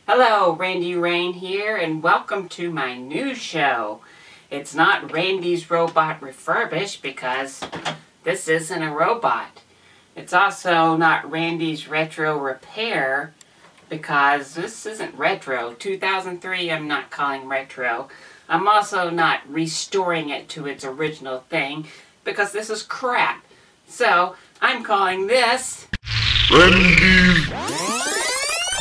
Hello, Randy Rain here, and welcome to my new show. It's not Randy's Robot Refurbished because this isn't a robot. It's also not Randy's Retro Repair because this isn't retro. 2003 I'm not calling retro. I'm also not restoring it to its original thing because this is crap. So I'm calling this Randy's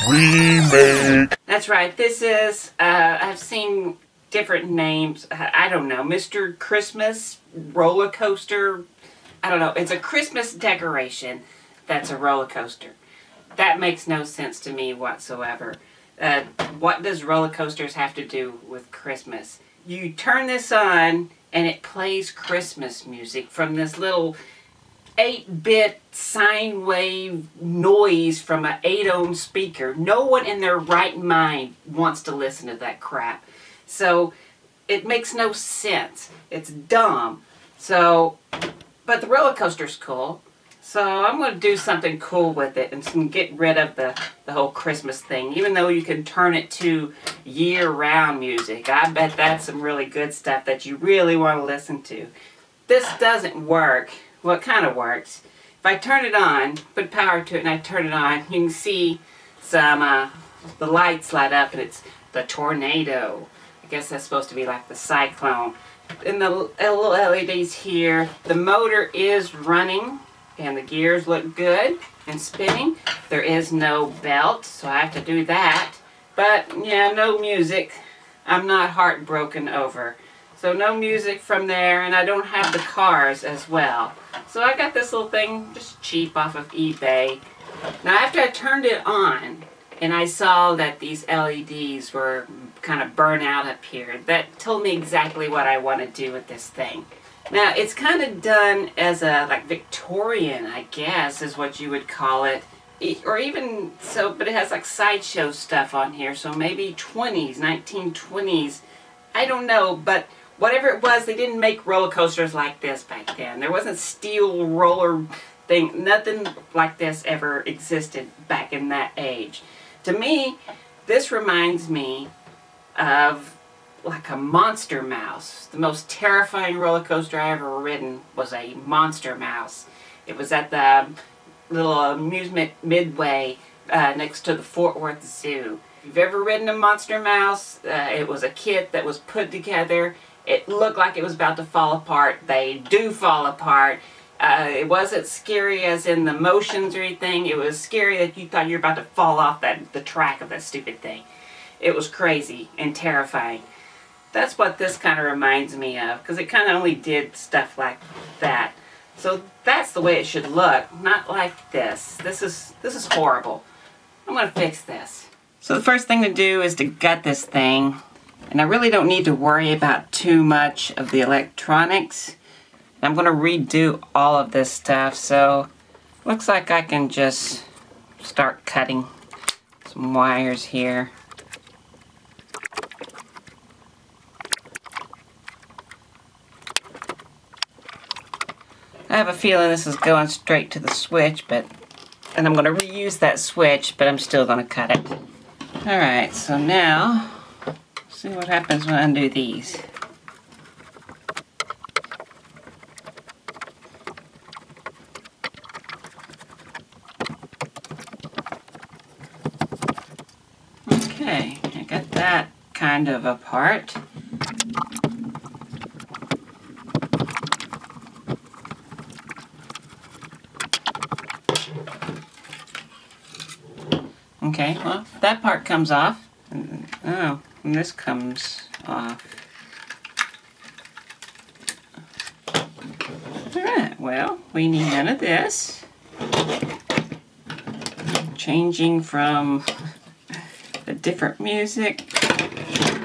Remake. That's right, this is, I've seen different names, I don't know, Mr. Christmas, roller coaster, I don't know, it's a Christmas decoration that's a roller coaster. That makes no sense to me whatsoever. What does roller coasters have to do with Christmas? You turn this on and it plays Christmas music from this little 8-bit sine wave noise from an 8-ohm speaker. No one in their right mind wants to listen to that crap. So it makes no sense. It's dumb. So, but the roller coaster's cool. So I'm going to do something cool with it and get rid of the whole Christmas thing. Even though you can turn it to year-round music. I bet that's some really good stuff that you really want to listen to. This doesn't work. Well, it kind of works. If I turn it on, put power to it, and I turn it on, you can see some, the lights light up, and it's the tornado. I guess that's supposed to be like the cyclone. And the little LEDs here, the motor is running, and the gears look good and spinning. There is no belt, so I have to do that. But, yeah, no music. I'm not heartbroken over. So no music from there, and I don't have the cars as well. So I got this little thing just cheap off of eBay. Now after I turned it on, and I saw that these LEDs were kind of burnt out up here, that told me exactly what I want to do with this thing. Now it's kind of done as a, like Victorian, I guess, is what you would call it. Or even so, but it has like sideshow stuff on here, so maybe 20s, 1920s. I don't know, but whatever it was, they didn't make roller coasters like this back then. There wasn't steel roller thing. Nothing like this ever existed back in that age. To me, this reminds me of like a Monster Mouse. The most terrifying roller coaster I ever ridden was a Monster Mouse. It was at the little amusement midway next to the Fort Worth Zoo. If you've ever ridden a Monster Mouse, it was a kit that was put together. It looked like it was about to fall apart. They do fall apart. It wasn't scary as in the motions or anything. It was scary that you thought you were about to fall off the track of that stupid thing. It was crazy and terrifying. That's what this kind of reminds me of, because it kind of only did stuff like that. So that's the way it should look, not like this. This is horrible. I'm going to fix this. So the first thing to do is to gut this thing. And I really don't need to worry about too much of the electronics. I'm going to redo all of this stuff, so looks like I can just start cutting some wires here. I have a feeling this is going straight to the switch, and I'm going to reuse that switch, but I'm still going to cut it. Alright, so now see what happens when I undo these. Okay, I got that kind of apart. Okay, well, that part comes off. Oh, and this comes off. Alright, well, we need none of this. Changing from the different music.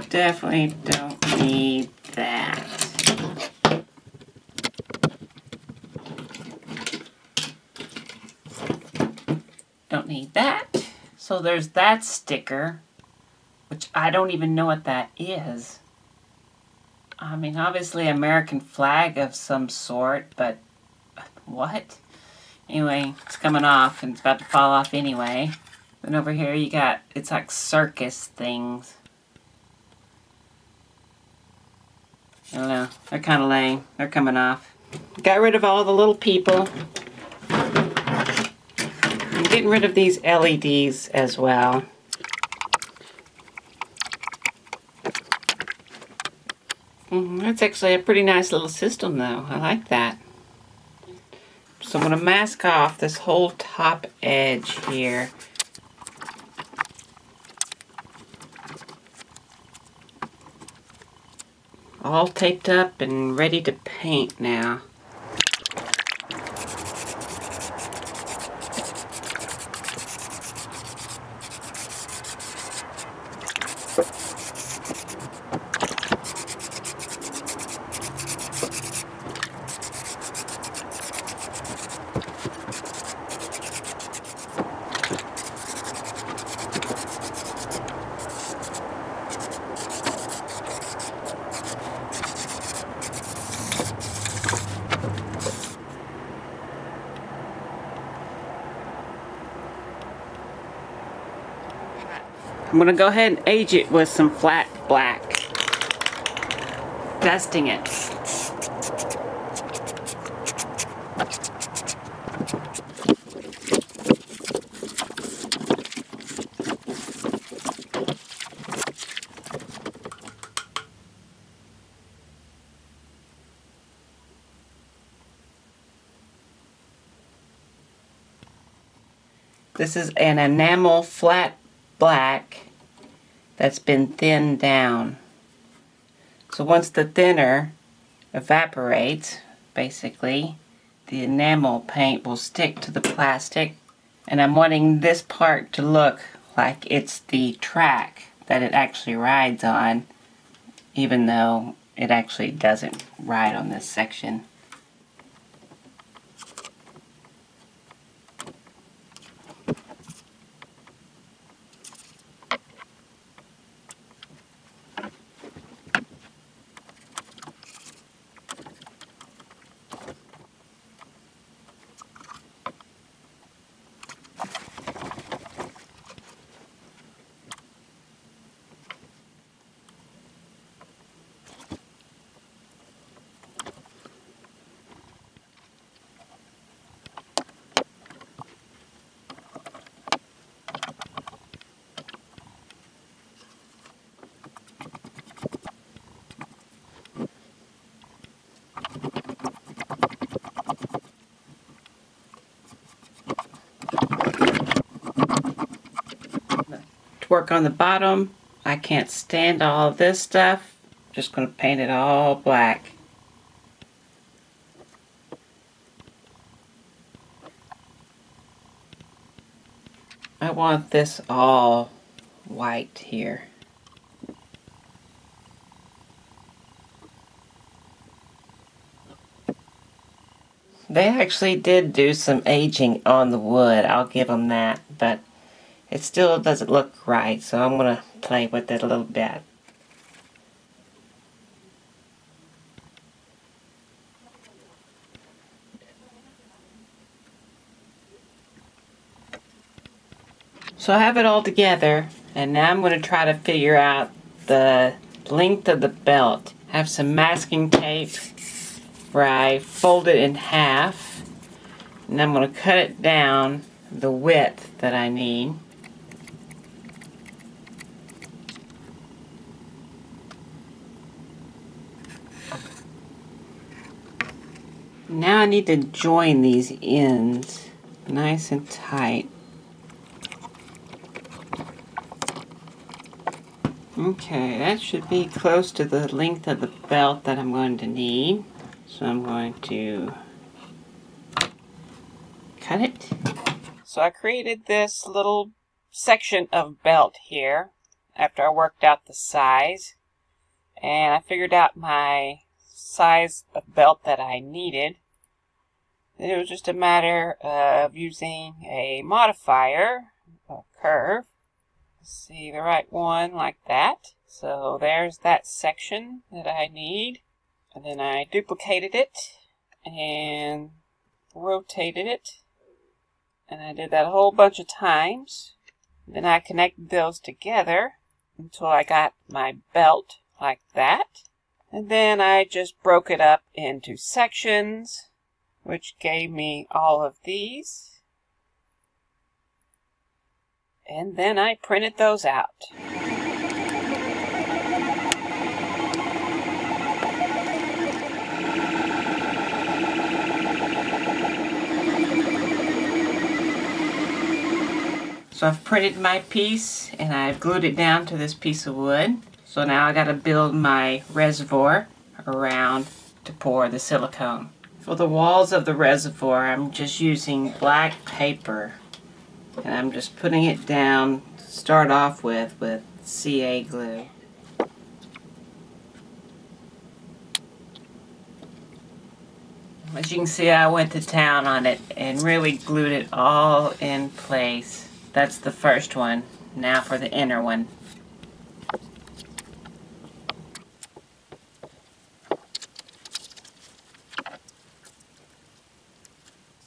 Definitely don't need that. Don't need that. So there's that sticker, which I don't even know what that is. I mean, obviously American flag of some sort, but what? Anyway, it's coming off and it's about to fall off anyway. And over here you got, it's like circus things. I don't know, they're kind of lame. They're coming off. Got rid of all the little people. I'm getting rid of these LEDs as well. That's actually a pretty nice little system though. I like that. So I'm going to mask off this whole top edge here. All taped up and ready to paint now. I'm going to go ahead and age it with some flat black. Dusting it. This is an enamel flat black that's been thinned down. So once the thinner evaporates, basically, the enamel paint will stick to the plastic. And I'm wanting this part to look like it's the track that it actually rides on, even though it actually doesn't ride on this section. To work on the bottom, I can't stand all of this stuff. Just going to paint it all black. I want this all white here. They actually did do some aging on the wood, I'll give them that, but it still doesn't look right, so I'm going to play with it a little bit. So I have it all together, and now I'm going to try to figure out the length of the belt. I have some masking tape where I fold it in half, and I'm going to cut it down the width that I need. Now I need to join these ends nice and tight. Okay, that should be close to the length of the belt that I'm going to need. So I'm going to cut it. So I created this little section of belt here after I worked out the size. And I figured out my size of belt that I needed. Then it was just a matter of using a modifier, a curve. See the right one like that. So there's that section that I need. And then I duplicated it and rotated it. And I did that a whole bunch of times. Then I connected those together until I got my belt like that. And then I just broke it up into sections, which gave me all of these. And then I printed those out. So I've printed my piece and I've glued it down to this piece of wood. So now I got to build my reservoir around to pour the silicone. For the walls of the reservoir, I'm just using black paper and I'm just putting it down to start off with CA glue. As you can see, I went to town on it and really glued it all in place. That's the first one. Now for the inner one.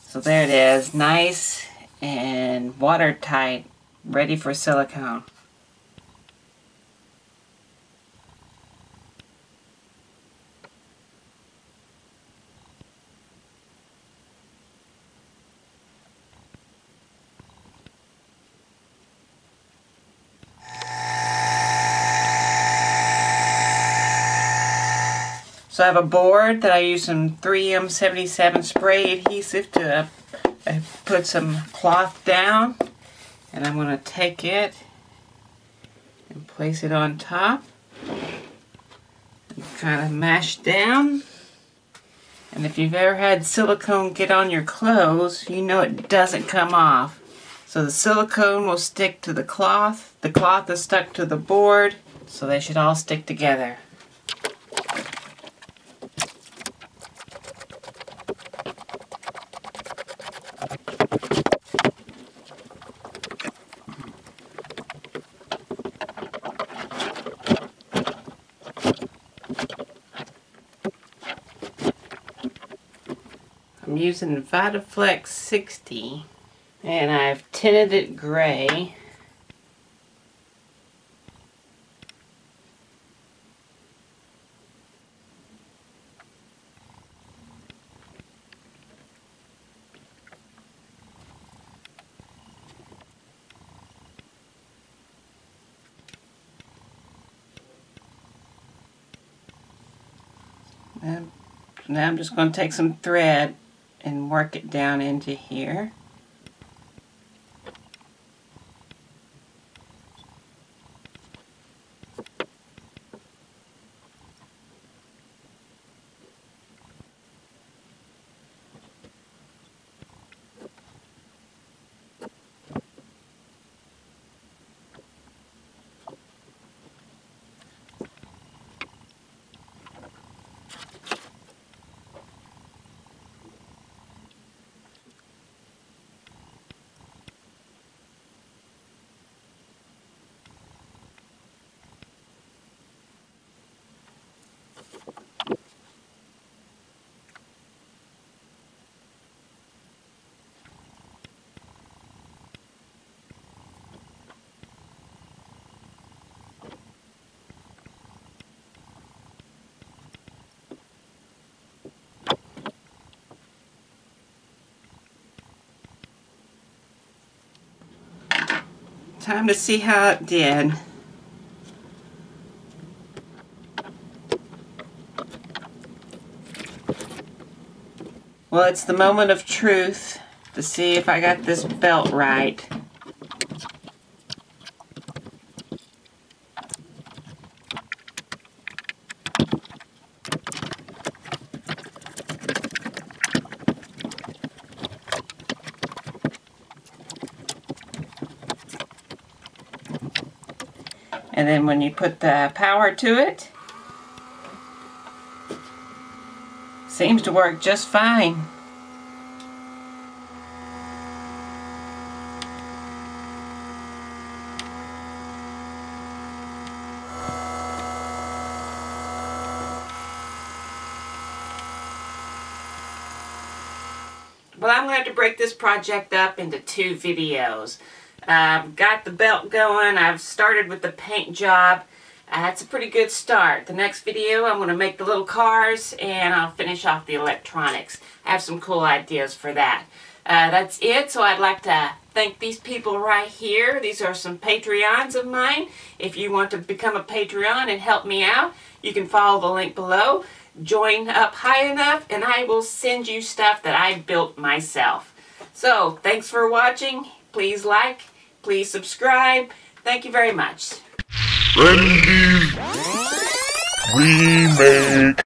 So there it is, nice and watertight, ready for silicone. So I have a board that I use some 3M77 spray adhesive to put some cloth down, and I'm going to take it and place it on top and kind of mash down. And if you've ever had silicone get on your clothes, you know it doesn't come off. So the silicone will stick to the cloth is stuck to the board, so they should all stick together. I'm using Vitaflex 60 and I've tinted it gray. And now I'm just going to take some thread and work it down into here. Time to see how it did. Well, it's the moment of truth to see if I got this belt right. And then when you put the power to it, seems to work just fine. Well, I'm going to break this project up into 2 videos. Got the belt going. I've started with the paint job. It's a pretty good start. The next video I'm going to make the little cars and I'll finish off the electronics. I have some cool ideas for that. That's it. So I'd like to thank these people right here. These are some Patreons of mine. If you want to become a Patreon and help me out, you can follow the link below. Join up high enough and I will send you stuff that I built myself. So thanks for watching. Please like, please subscribe. Thank you very much. Randy's Remake.